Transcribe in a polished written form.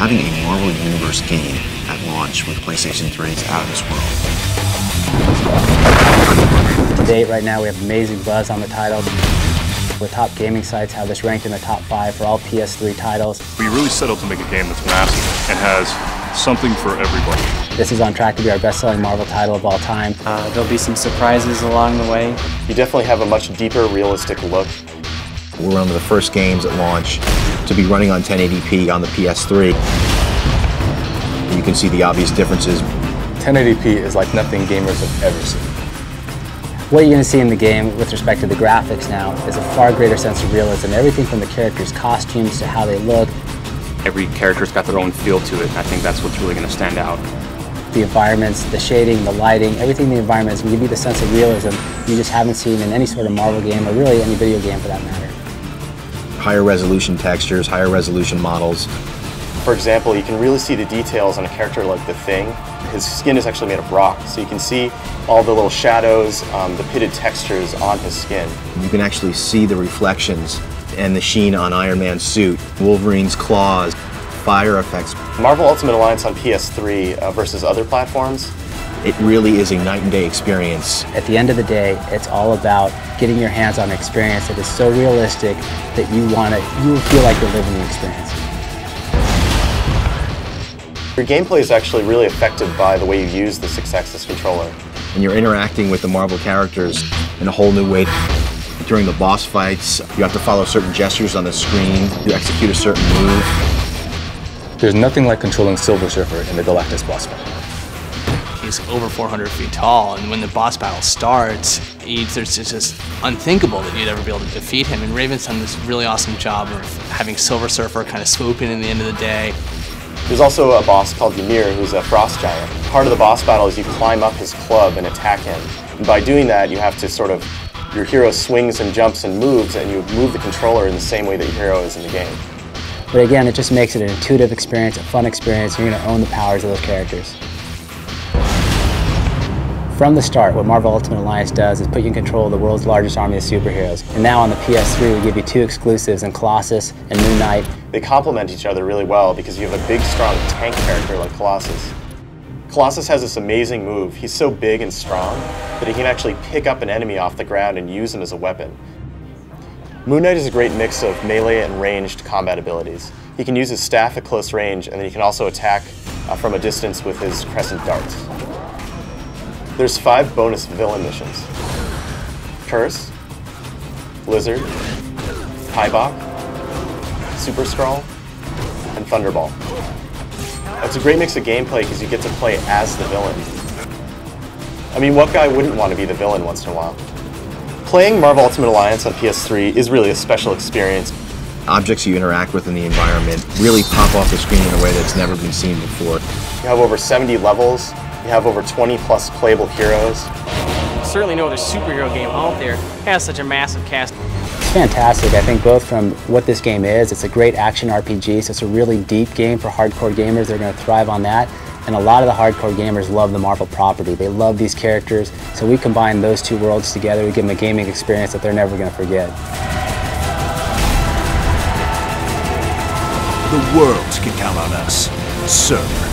having a Marvel Universe game at launch with PlayStation 3 is out of this world. To date, right now, we have amazing buzz on the title. The top gaming sites have this ranked in the top 5 for all PS3 titles. We really settled to make a game that's massive and has something for everybody. This is on track to be our best-selling Marvel title of all time. There'll be some surprises along the way. You definitely have a much deeper, realistic look. We're one of the first games at launch to be running on 1080p on the PS3. You can see the obvious differences. 1080p is like nothing gamers have ever seen. What you're going to see in the game with respect to the graphics now is a far greater sense of realism. Everything from the characters' costumes to how they look. Every character's got their own feel to it, and I think that's what's really going to stand out. The environments, the shading, the lighting, everything in the environments will give you the sense of realism you just haven't seen in any sort of Marvel game, or really any video game for that matter. Higher resolution textures, higher resolution models. For example, you can really see the details on a character like the Thing. His skin is actually made of rock, so you can see all the little shadows, the pitted textures on his skin. You can actually see the reflections and the sheen on Iron Man's suit, Wolverine's claws, fire effects. Marvel Ultimate Alliance on PS3 versus other platforms. It really is a night and day experience. At the end of the day, it's all about getting your hands on an experience that is so realistic that you feel like you're living the experience. Your gameplay is actually really affected by the way you use the 6-axis controller. And you're interacting with the Marvel characters in a whole new way. During the boss fights, you have to follow certain gestures on the screen to execute a certain move. There's nothing like controlling Silver Surfer in the Galactus boss fight. He's over 400 feet tall, and when the boss battle starts, it's just unthinkable that you'd ever be able to defeat him. And Raven's done this really awesome job of having Silver Surfer kind of swoop in the end of the day. There's also a boss called Ymir, who's a frost giant. Part of the boss battle is you climb up his club and attack him. And by doing that, you have to your hero swings and jumps and moves, and you move the controller in the same way that your hero is in the game. But again, it just makes it an intuitive experience, a fun experience. You're going to own the powers of those characters. From the start, what Marvel Ultimate Alliance does is put you in control of the world's largest army of superheroes. And now on the PS3, we give you 2 exclusives in Colossus and Moon Knight. They complement each other really well because you have a big, strong tank character like Colossus. Colossus has this amazing move. He's so big and strong that he can actually pick up an enemy off the ground and use him as a weapon. Moon Knight is a great mix of melee and ranged combat abilities. He can use his staff at close range, and then he can also attack from a distance with his crescent darts. There's 5 bonus villain missions: Curse, Lizard, Highbok, Super Skrull, and Thunderball. It's a great mix of gameplay because you get to play as the villain. I mean, what guy wouldn't want to be the villain once in a while? Playing Marvel Ultimate Alliance on PS3 is really a special experience. Objects you interact with in the environment really pop off the screen in a way that's never been seen before. You have over 70 levels. You have over 20 plus playable heroes. Certainly no other superhero game out there has such a massive cast. It's fantastic. I think both from what this game is, it's a great action RPG, so it's a really deep game for hardcore gamers. They're going to thrive on that. And a lot of the hardcore gamers love the Marvel property. They love these characters, so we combine those 2 worlds together. We give them a gaming experience that they're never going to forget. The world can count on us, sir.